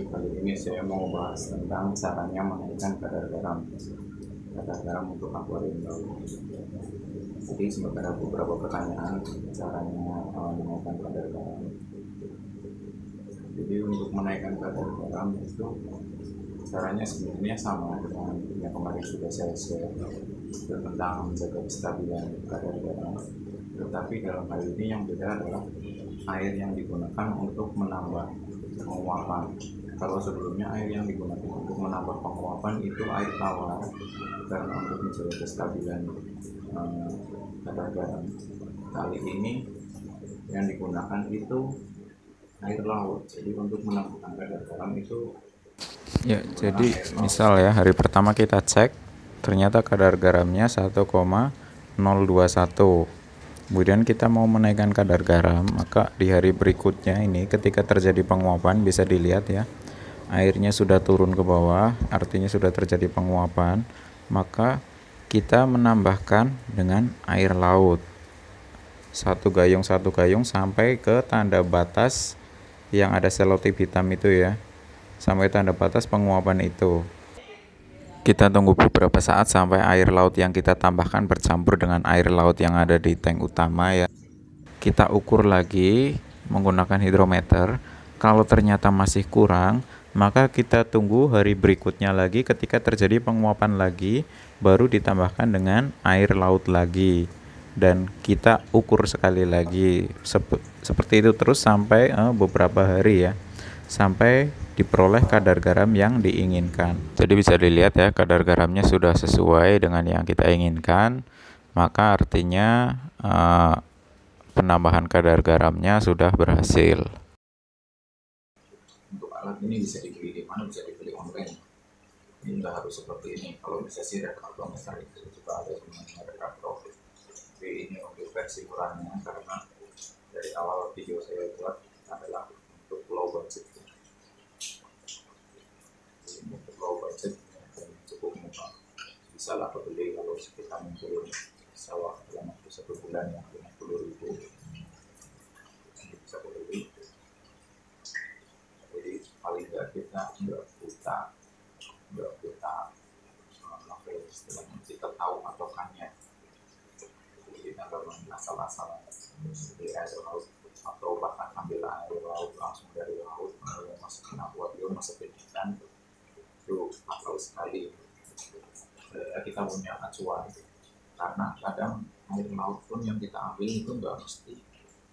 kali ini saya mau bahas tentang caranya menaikkan kadar garam untuk akuarium laut. Jadi sebenarnya ada beberapa pertanyaan caranya menaikkan kadar garam. Jadi untuk menaikkan kadar garam itu caranya sebenarnya sama dengan yang kemarin sudah saya share tentang menjaga kestabilan kadar garam. Tetapi dalam hal ini yang beda adalah air yang digunakan untuk menambah penguapan. Kalau sebelumnya air yang digunakan untuk menambah penguapan itu air tawar, karena untuk menjaga kestabilan kadar garam. Kali ini yang digunakan itu air laut. Jadi untuk menambahkan kadar garam itu Ya, jadi misal ya hari pertama kita cek ternyata kadar garamnya 1,021. Kemudian kita mau menaikkan kadar garam, maka di hari berikutnya ini ketika terjadi penguapan bisa dilihat ya. Airnya sudah turun ke bawah, artinya sudah terjadi penguapan, maka kita menambahkan dengan air laut. Satu gayung sampai ke tanda batas yang ada selotip hitam itu ya. Sampai tanda batas penguapan itu. Kita tunggu beberapa saat sampai air laut yang kita tambahkan bercampur dengan air laut yang ada di tank utama ya. Kita ukur lagi menggunakan hidrometer. Kalau ternyata masih kurang, maka kita tunggu hari berikutnya lagi ketika terjadi penguapan lagi, baru ditambahkan dengan air laut lagi. Dan kita ukur sekali lagi seperti itu terus sampai beberapa hari ya, sampai diperoleh kadar garam yang diinginkan. Jadi bisa dilihat ya, kadar garamnya sudah sesuai dengan yang kita inginkan, maka artinya penambahan kadar garamnya sudah berhasil. untuk alat ini bisa dibeli di mana? Bisa dibeli online. Ini nggak harus seperti ini. Kalau bisa sih rekatometer itu juga ada sebenarnya rekator. Tapi ini untuk versi murahnya karena dari awal video saya buat adalah untuk low budget. Untuk low budget cukup murah. Bisa lah beli kalau sekitar mungkin sawah dalam waktu 1 bulan yang 50.000 bisa beli. Jadi paling nggak kita nggak buta istilahnya, kita tahu patokannya. Jadi kita nggak asal-asalan di air laut atau bahkan ambil air laut langsung dari laut masukin akuarium, masukin ikan, itu asal sekali. Kita punya acuan, karena kadang air laut pun yang kita ambil itu nggak mesti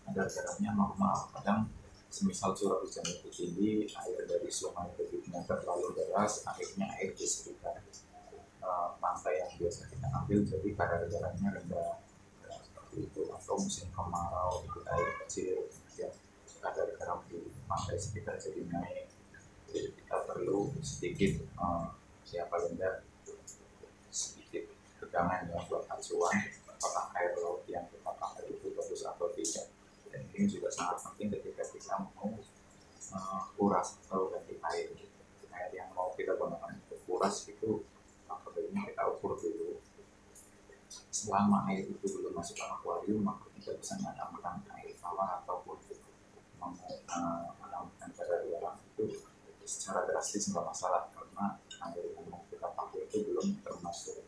kadar garamnya normal. Kadang semisal curah hujan lebih tinggi, air dari sungai debitnya terlalu deras, akhirnya air di sekitar pantai yang biasa kita ambil jadi kadar garamnya rendah, seperti itu. Atau musim kemarau itu air kecil ya, kadar garam di pantai sekitar jadi naik. Jadi kita perlu sedikit ya paling tidak sedikit pegangan ya buat acuan apakah air laut yang kita pakai itu bagus atau tidak. Dan ini juga sangat penting ketika kita mau kuras atau ganti air yang mau kita gunakan untuk kuras itu, apabila kita ukur dulu. Selama air itu belum masuk ke akuarium, maka kita bisa menambahkan air tawar ataupun menambahkan kadar garam itu secara drastis nggak masalah, karena air yang mau kita pakai itu belum terkontaminasi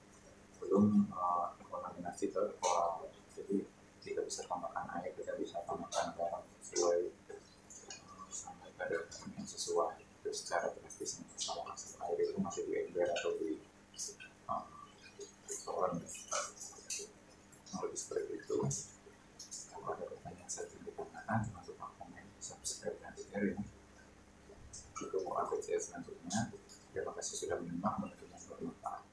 ke koral. Jadi kita bisa tambahkan air, kita bisa tambahkan garam sesuai sampai kadar garam yang sesuai. Itu secara drastis nggak masalah, asal air itu masih di ember atau di restoran. Lebih seperti itu. Kalau ada pertanyaan saya ditanyakan, jangan lupa komen, subscribe dan share ya. Untuk update saya selanjutnya. Terima kasih sudah menyimak, bermanfaat.